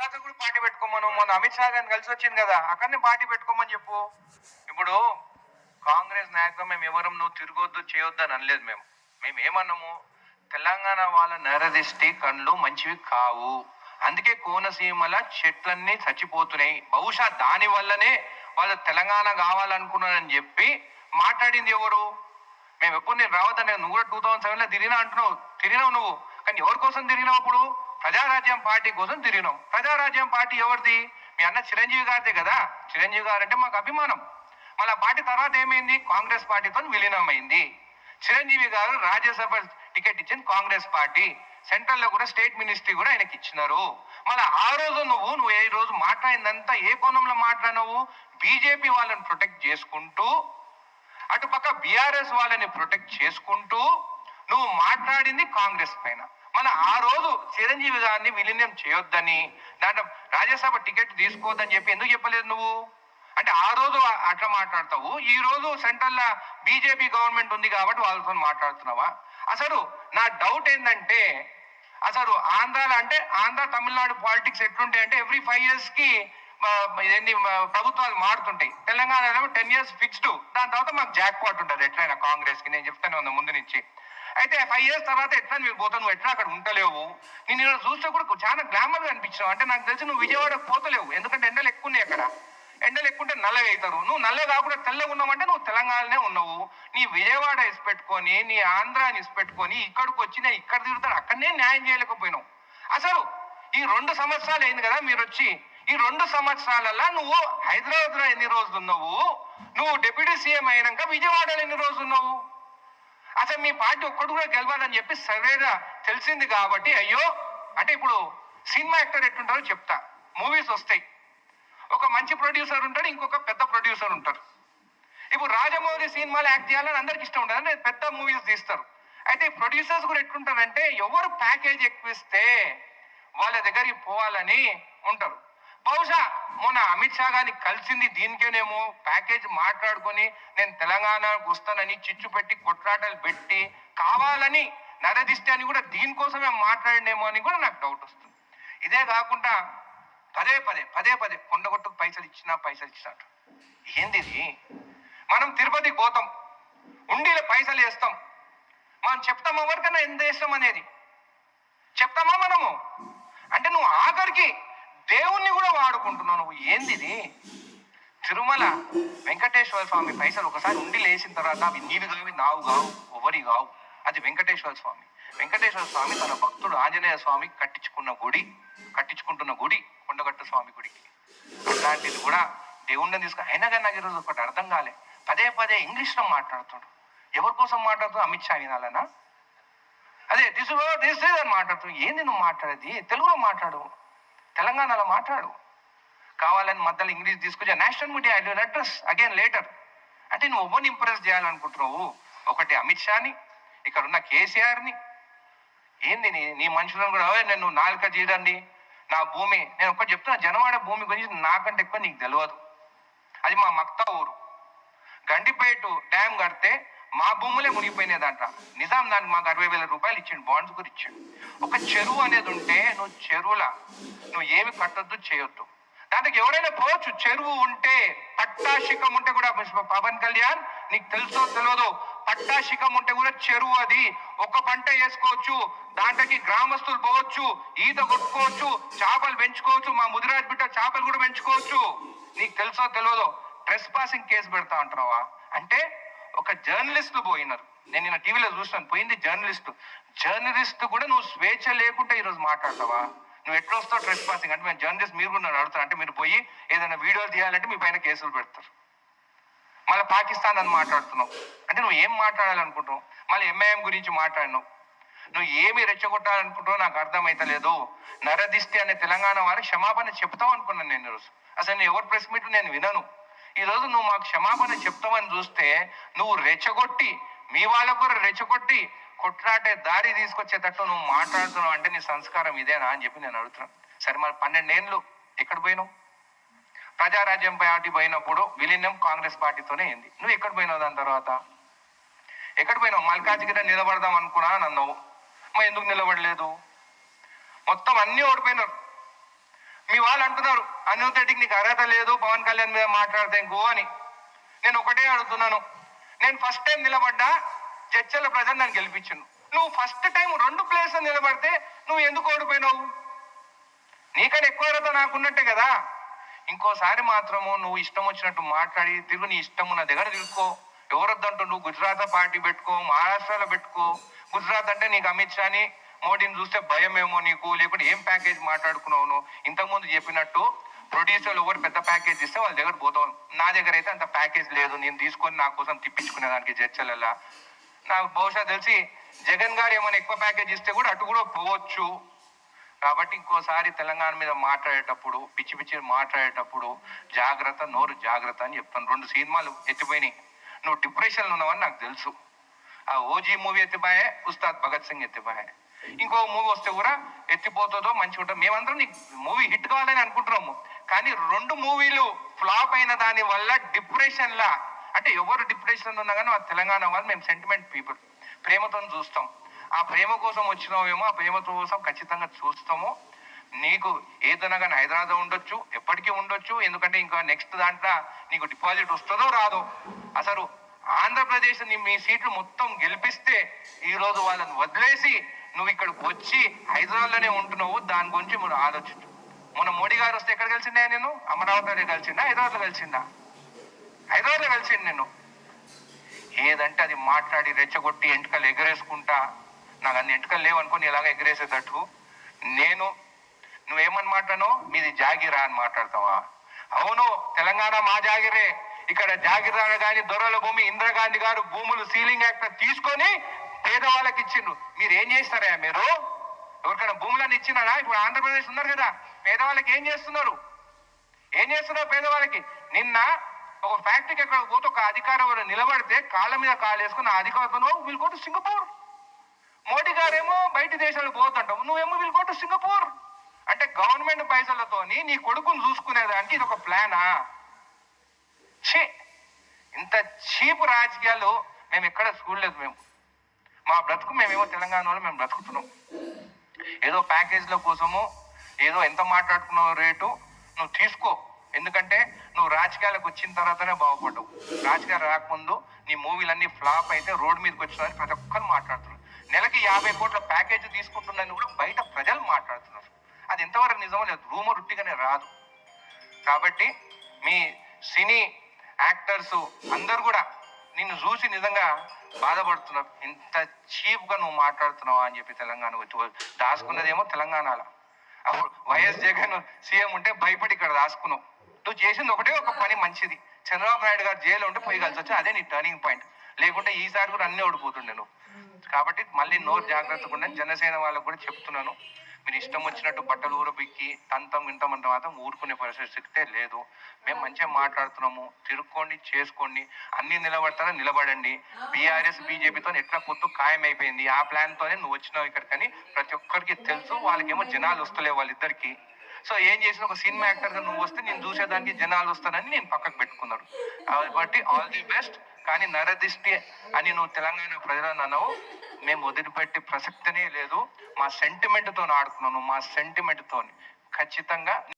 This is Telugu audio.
కూడా పార్టీ పెట్టుకోమను. మొన్న అమిత్ షా గారిని కలిసి వచ్చింది కదా, అక్కడనే పార్టీ పెట్టుకోమని చెప్పు. ఇప్పుడు కాంగ్రెస్ నాయకులు మేము ఎవరం నువ్వు తిరగొద్దు చేయొద్దు అని అనలేదు. మేము ఏమన్నాము, తెలంగాణ వాళ్ళ నరదిష్టి కళ్ళు మంచివి కావు, అందుకే కోనసీమల చెట్లన్నీ చచ్చిపోతున్నాయి, బహుశా దాని వల్లనే వాళ్ళు తెలంగాణ కావాలనుకున్నారని చెప్పి మాట్లాడింది ఎవరు? మేము ఎప్పుడు నేను రావద్దని, నువ్వు కూడా 2007లో తిరిగినా అంటున్నావు, తిరిగినావు నువ్వు, కానీ ఎవరి కోసం తిరిగినావు? అప్పుడు ప్రజారాజ్యం పార్టీ కోసం తిరిగినాం. ప్రజారాజ్యం పార్టీ ఎవరిది? మీ అన్న చిరంజీవి గారిదే కదా. చిరంజీవి గారు అంటే మాకు అభిమానం. మళ్ళీ ఆ పార్టీ తర్వాత ఏమైంది? కాంగ్రెస్ పార్టీతో విలీనమైంది. చిరంజీవి గారు రాజ్యసభ టికెట్ ఇచ్చింది కాంగ్రెస్ పార్టీ, సెంట్రల్ లో కూడా స్టేట్ మినిస్ట్రీ కూడా ఆయనకి ఇచ్చినారు. మళ్ళీ ఆ రోజు నువ్వు ఏ రోజు మాట్లాడిందంతా ఏ కోణంలో మాట్లాడినావు? బీజేపీ వాళ్ళని ప్రొటెక్ట్ చేసుకుంటూ, అటుపక్క బీఆర్ఎస్ వాళ్ళని ప్రొటెక్ట్ చేసుకుంటూ నువ్వు మాట్లాడింది కాంగ్రెస్ పైన. మళ్ళీ ఆ రోజు చిరంజీవి గారిని విలీనం చేయొద్దని, దాంట్లో రాజ్యసభ టికెట్ తీసుకోవద్దని చెప్పి ఎందుకు చెప్పలేదు నువ్వు? అంటే ఆ రోజు అట్లా మాట్లాడతావు, ఈ రోజు సెంట్రల్ లా బీజేపీ గవర్నమెంట్ ఉంది కాబట్టి వాళ్ళతో మాట్లాడుతున్నావా? అసలు నా డౌట్ ఏంటంటే, అసలు ఆంధ్రాలో అంటే ఆంధ్ర తమిళనాడు పాలిటిక్స్ ఎట్లుంటాయి అంటే ఎవ్రీ 5 years కి ఏంటి ప్రభుత్వాలు మారుతుంటాయి. తెలంగాణలో 10 years ఫిక్స్డ్, దాని తర్వాత మాకు జాక్ పాట్ ఉంటుంది ఎట్లయినా కాంగ్రెస్ కి. నేను చెప్తాను ఉన్న ముందు నుంచి. అయితే 5 years తర్వాత ఎట్లా మీరు పోతావు? నువ్వు ఎట్లా అక్కడ ఉంటలేవు. నేను ఈరోజు చూస్తే కూడా చాలా గ్లామర్ గా అనిపించావు. అంటే నాకు తెలిసి నువ్వు విజయవాడకు పోతలేవు, ఎందుకంటే ఎండలు ఎక్కువ ఉన్నాయి అక్కడ. ఎండలు ఎక్కుంటే నల్లగా అవుతారు. నువ్వు నల్లగా కాకుండా తెల్లగా ఉన్నావంటే నువ్వు తెలంగాణనే ఉన్నావు. నీ విజయవాడ ఇసిపెట్టుకొని, నీ ఆంధ్రాని ఇసిపెట్టుకొని ఇక్కడికి వచ్చి నేను ఇక్కడ తిరుగుతాను, అక్కడనే న్యాయం చేయలేకపోయినావు. అసలు ఈ 2 సంవత్సరాలు అయింది కదా మీరు వచ్చి, ఈ 2 సంవత్సరాలలో నువ్వు హైదరాబాద్ లో ఎన్ని రోజులు ఉన్నావు? నువ్వు డిప్యూటీ సీఎం అయినాక విజయవాడలో ఎన్ని రోజులు ఉన్నావు? అసలు మీ పార్టీ ఒక్కడు కూడా గెలవాలని చెప్పి సర్వేగా తెలిసింది కాబట్టి అయ్యో అంటే, ఇప్పుడు సినిమా యాక్టర్ ఎట్టుంటారో చెప్తా. మూవీస్ వస్తాయి, ఒక మంచి ప్రొడ్యూసర్ ఉంటాడు, ఇంకొక పెద్ద ప్రొడ్యూసర్ ఉంటారు. ఇప్పుడు రాజమౌళి సినిమాలు యాక్ట్ చేయాలని అందరికి ఇష్టం ఉంటుంది, అంటే పెద్ద మూవీస్ తీస్తారు. అయితే ప్రొడ్యూసర్స్ కూడా ఎట్లుంటారంటే ఎవరు ప్యాకేజ్ ఎక్కువ ఇస్తే వాళ్ళ దగ్గరికి పోవాలని ఉంటారు. బహుశా మొన్న అమిత్ షా గారిని కలిసింది దీనికేనేమో, ప్యాకేజ్ మాట్లాడుకొని నేను తెలంగాణకు వస్తానని చిచ్చు పెట్టి కొట్లాటలు పెట్టి కావాలని నరదిష్టి అని కూడా దీనికోసమే మాట్లాడినేమో అని కూడా నాకు డౌట్ వస్తుంది. ఇదే కాకుండా పదే పదే కొండగొట్టుకు పైసలు ఇచ్చినట్టు ఏంది ఇది? మనం తిరుపతికి పోతాం, ఉండీలో పైసలు వేస్తాం, మనం చెప్తాం ఎవరికైనా ఎంత వేస్తాం అనేది చెప్తామా మనము? అంటే నువ్వు ఆఖరికి దేవుణ్ణి కూడా వాడుకుంటున్నావు నువ్వు. ఏంది ఇది? తిరుమల వెంకటేశ్వర స్వామి పైసలు ఒకసారి ఉండి లేచిన తర్వాత అవి నీవి కావి నావు కావు ఎవరి కావు, అది వెంకటేశ్వర స్వామి. వెంకటేశ్వర స్వామి తన భక్తుడు ఆంజనేయ స్వామి కట్టించుకుంటున్న గుడి కొండగట్టు స్వామి గుడికి. అట్లాంటిది కూడా దేవుణ్ణి తీసుకుని అయినా కానీ నాకు ఈరోజు ఒకటి అర్థం కాలే, పదే ఇంగ్లీష్లో మాట్లాడుతాడు. ఎవరి కోసం మాట్లాడుతూ? అమిత్ షా వినాలనా? అదే దిస్ అని మాట్లాడుతూ ఏంది నువ్వు మాట్లాడేది? తెలుగులో మాట్లాడు, తెలంగాణలో మాట్లాడు. కావాలని మధ్యలో ఇంగ్లీష్ తీసుకొచ్చా. National media I will address again later. అంటే నువ్వు ఎవరిని ఇంప్రెస్ చేయాలనుకుంటున్నావు? ఒకటి అమిత్ షాని, ఇక్కడ ఉన్న కేసీఆర్ని. ఏంది నీ మనుషులను కూడా నేను నాలుక చేయడండి నా భూమి. నేను ఒక్కటి చెప్తున్నా, జనవాడ భూమి గురించి నాకంటే ఎక్కువ నీకు తెలియదు. అది మా మక్తా ఊరు. గండిపేట డ్యామ్ కడితే మా భూములే మునిగిపోయినదంట. నిజాం దానికి మాకు 60,000 రూపాయలు ఇచ్చిండు, బాండ్స్ కూడా ఇచ్చిండు. ఒక చెరువు అనేది ఉంటే నువ్వు చెరువులా నువ్వు ఏమి కట్టొద్దు చేయొద్దు, దానికి ఎవరైనా పోవచ్చు. చెరువు ఉంటే పట్టాశిఖం ఉంటే కూడా, పవన్ కళ్యాణ్ నీకు తెలుసో తెలియదు, పట్టాశిఖం ఉంటే కూడా చెరువు అది ఒక పంట వేసుకోవచ్చు, దాంట్లోకి గ్రామస్తులు పోవచ్చు, ఈత కొట్టుకోవచ్చు, చేపలు పెంచుకోవచ్చు, మా ముదిరాజ్ బిడ్డ చేపలు కూడా పెంచుకోవచ్చు. నీకు తెలుసో తెలియదో ట్రెస్ పాసింగ్ కేసు పెడతా అంటున్నావా? అంటే ఒక జర్నలిస్టులు పోయినారు, నేను నిన్న టీవీలో చూస్తాను, పోయింది జర్నలిస్ట్ కూడా నువ్వు స్వేచ్ఛ లేకుండా ఈరోజు మాట్లాడతావా? నువ్వు ఎట్లా వస్తావు ట్రెస్ పాసింగ్ అంటే? మేము జర్నలిస్ట్ మీరు కూడా అడుగుతారు అంటే, మీరు పోయి ఏదైనా వీడియో తీయాలంటే మీ పైన కేసులు పెడతారు. మళ్ళీ పాకిస్తాన్ అని మాట్లాడుతున్నావు అంటే నువ్వు ఏం మాట్లాడాలనుకుంటున్నావు? మళ్ళీ ఎంఐఎం గురించి మాట్లాడినావు. నువ్వు ఏమి రెచ్చగొట్టాలనుకుంటావో నాకు అర్థమైతలేదు. నరదిష్టి అనే తెలంగాణ వారికి క్షమాపణ చెప్తావు అనుకున్నాను నేను ఈరోజు. అసలు నేను ఎవరి ప్రెస్ మీట్ నేను వినను. ఈరోజు నువ్వు మాకు క్షమాపణ చెప్తావని చూస్తే నువ్వు రెచ్చగొట్టి మీ వాళ్ళకు కూడా రెచ్చగొట్టి కొట్లాటే దారి తీసుకొచ్చేటట్టు నువ్వు మాట్లాడుతున్నావు అంటే నీ సంస్కారం ఇదేనా అని చెప్పి నేను అడుగుతున్నాను. సరే, మరి 12 ఏళ్ళు ఎక్కడ పోయినావు? ప్రజారాజ్యం పార్టీ పోయినప్పుడు విలీనం కాంగ్రెస్ పార్టీతోనే అయింది. నువ్వు ఎక్కడ పోయినావు? దాని తర్వాత ఎక్కడ పోయినావు? మల్కాజిగిరి నిలబడదాం అనుకున్నా అని అన్నావు, మరి ఎందుకు నిలబడలేదు? మొత్తం అన్నీ ఓడిపోయినారు. మీ వాళ్ళు అంటున్నారు అనుతటికి నీకు అర్హత లేదు పవన్ కళ్యాణ్ మీద మాట్లాడితే ఇంకో అని. నేను ఒకటే అడుగుతున్నాను, నేను ఫస్ట్ టైం నిలబడ్డా, జడ్చర్ల ప్రజలు నన్ను గెలిపించిండు. నువ్వు ఫస్ట్ టైం 2 ప్లేస్లో నిలబడితే నువ్వు ఎందుకు ఓడిపోయినావు? నీకన్నా ఎక్కువ అర్హత నాకున్నట్టే కదా. ఇంకోసారి మాత్రము నువ్వు ఇష్టం వచ్చినట్టు మాట్లాడి తిరుగు, నీ ఇష్టము నా దగ్గర తిరుక్కో. ఎవరొద్దంటూ నువ్వు గుజరాత్ పార్టీ పెట్టుకో, మహారాష్ట్రలో పెట్టుకో. గుజరాత్ అంటే నీకు అమిత్ షాని మోడీని చూస్తే భయమేమో నీకు, లేకుంటే ఏం ప్యాకేజ్ మాట్లాడుకున్నావు నువ్వు. ఇంతకుముందు చెప్పినట్టు ప్రొడ్యూసర్లు ఎవరు పెద్ద ప్యాకేజ్ ఇస్తే వాళ్ళ దగ్గర పోతావు. నా దగ్గర అయితే అంత ప్యాకేజ్ లేదు, నేను తీసుకొని నా కోసం తిప్పించుకునే దానికి చర్చలలో. నాకు బహుశా తెలిసి జగన్ గారు ఏమైనా ఎక్కువ ప్యాకేజ్ ఇస్తే కూడా అటు కూడా పోవచ్చు. కాబట్టి ఇంకోసారి తెలంగాణ మీద మాట్లాడేటప్పుడు, పిచ్చి పిచ్చి మాట్లాడేటప్పుడు జాగ్రత్త, నోరు జాగ్రత్త అని చెప్తాను. 2 సినిమాలు ఎత్తిపోయినాయి. నువ్వు డిప్రెషన్లో ఉన్నావని నాకు తెలుసు. ఆ ఓజీ మూవీ ఎత్తిపోయే, ఉస్తాద్ భగత్ సింగ్ ఎత్తిపోయే. ఇంకో మూవీ వస్తే కూడా ఎత్తిపోతుందో మంచిగా ఉంటుంది. మేమందరం నీకు మూవీ హిట్ కావాలని అనుకుంటున్నాము. కానీ 2 మూవీలు ఫ్లాప్ అయిన దాని వల్ల డిప్రెషన్లా, అంటే ఎవరు డిప్రెషన్ ఉన్నా కానీ ఆ తెలంగాణ వాళ్ళు మేము సెంటిమెంట్ పీపుల్, ప్రేమతో చూస్తాం. ఆ ప్రేమ కోసం వచ్చినావేమో, ఆ ప్రేమ కోసం ఖచ్చితంగా చూస్తాము. నీకు ఏదైనా కానీ హైదరాబాద్ ఉండొచ్చు, ఎప్పటికీ ఉండొచ్చు. ఎందుకంటే ఇంకా నెక్స్ట్ దాంట్లో నీకు డిపాజిట్ వస్తుందో రాదో. అసలు ఆంధ్రప్రదేశ్ మీ సీట్లు మొత్తం గెలిపిస్తే ఈరోజు వాళ్ళని వదిలేసి నువ్వు ఇక్కడికి వచ్చి హైదరాబాద్లోనే ఉంటున్నావు. దాని గురించి మనం ఆలోచించు. మొన్న మోడీ గారు వస్తే ఎక్కడ కలిసిండా? నేను అమరావతిలో కలిసిండా, హైదరాబాద్లో కలిసిండా? హైదరాబాద్లో కలిసిండు. నేను ఏదంటే అది మాట్లాడి రెచ్చగొట్టి ఎంటుకలు ఎగరేసుకుంటా, నాకు అన్ని ఎంటుకలు లేవనుకొని ఇలాగ ఎగరేసేటట్టు. నువ్వేమని మాట్లాడో మీది జాగిరా అని మాట్లాడతావా? అవును, తెలంగాణ మా జాగిరే. ఇక్కడ జాగిరా కానీ దొరల భూమి, ఇందిరాగాంధీ గారు భూములు సీలింగ్ యాక్ట్ తీసుకొని పేదవాళ్ళకి ఇచ్చిండ్రు. మీరు ఏం చేస్తారా? మీరు ఎవరికైనా భూములను ఇచ్చినారా? ఇప్పుడు ఆంధ్రప్రదేశ్ ఉన్నారు కదా, పేదవాళ్ళకి ఏం చేస్తున్నారు? పేదవాళ్ళకి నిన్న ఒక ఫ్యాక్టరీకి ఎక్కడ పోతే ఒక అధికారం నిలబడితే కాళ్ళ మీద కాళ్ళు వేసుకుని ఆ అధికారంలో we'll go to Singapore. Modi గారేమో బయట దేశాలకు పోతుంటావు, నువ్వేమో వీల్ గో టు సింగపూర్. అంటే గవర్నమెంట్ పైసలతోని నీ కొడుకుని చూసుకునేదానికి ఇది ఒక ప్లానా? ఇంత చీప్ రాజకీయాలు మేము ఎక్కడ చూడలేదు. మా బ్రతుకు మేమేమో తెలంగాణ వాళ్ళు మేము బ్రతుకుతున్నాం. ఏదో ప్యాకేజ్ల కోసము ఏదో ఎంత మాట్లాడుకున్నావు రేటు నువ్వు తీసుకో. ఎందుకంటే నువ్వు రాజకీయాలకు వచ్చిన తర్వాతనే బాగుపడ్డావు. రాజకీయాలు రాకముందు నీ మూవీలన్నీ ఫ్లాప్ అయితే రోడ్డు మీదకి వచ్చినారని ప్రతి ఒక్కరు మాట్లాడుతున్నారు. నెలకి 50 కోట్ల ప్యాకేజ్ తీసుకుంటున్నారని కూడా బయట ప్రజలు మాట్లాడుతున్నారు. అది ఎంతవరకు నిజమో లేదు, రూమర్ ఉట్టిగానే రాదు. కాబట్టి మీ సినీ యాక్టర్స్ అందరు కూడా నిన్ను చూసి నిజంగా బాధపడుతున్నారు. ఇంత చీప్గా నువ్వు మాట్లాడుతున్నావా అని చెప్పి తెలంగాణ వచ్చి దాచుకున్నదేమో తెలంగాణలో. అప్పుడు వైఎస్ జగన్ సీఎం ఉంటే భయపడి ఇక్కడ దాచుకున్నావు. నువ్వు చేసింది ఒక పని మంచిది. చంద్రబాబు నాయుడు గారు జైలు ఉంటే పోయి కలిసి వచ్చి అదే నీ టర్నింగ్ పాయింట్. లేకుంటే ఈసారి కూడా అన్నీ ఓడిపోతుండే నువ్వు. కాబట్టి మళ్ళీ నోరు జాగ్రత్తగా ఉండని జనసేన వాళ్ళకు కూడా చెప్తున్నాను. మీరు ఇష్టం వచ్చినట్టు బట్టలు ఊరబిక్కి తంతం ఇంతమంత మాత్రం ఊరుకునే పరిస్థితి లేదు. మేము మంచిగా మాట్లాడుతున్నాము. తిరుక్కోండి, చేసుకోండి, అన్ని నిలబడతారా నిలబడండి. బీఆర్ఎస్ బీజేపీతో ఎట్లా పొత్తు ఖాయం అయిపోయింది. ఆ ప్లాన్ తోనే నువ్వు వచ్చినావు ఇక్కడికని ప్రతి ఒక్కరికి తెలుసు. వాళ్ళకేమో జనాలు వస్తలేవు వాళ్ళిద్దరికి. సో ఏం చేసిన ఒక సినిమా యాక్టర్ గా నువ్వు వస్తే నేను చూసేదానికి జనాలు వస్తానని నేను పక్కకు పెట్టుకున్నాడు. కాబట్టి ఆల్ ది బెస్ట్. కానీ నరదిష్టి అని నువ్వు తెలంగాణ ప్రజలను అన్నావు, మేము వదిలిపెట్టే ప్రసక్తినే లేదు. మా సెంటిమెంట్తో ఆడుకున్నాను, మా సెంటిమెంట్తో ఖచ్చితంగా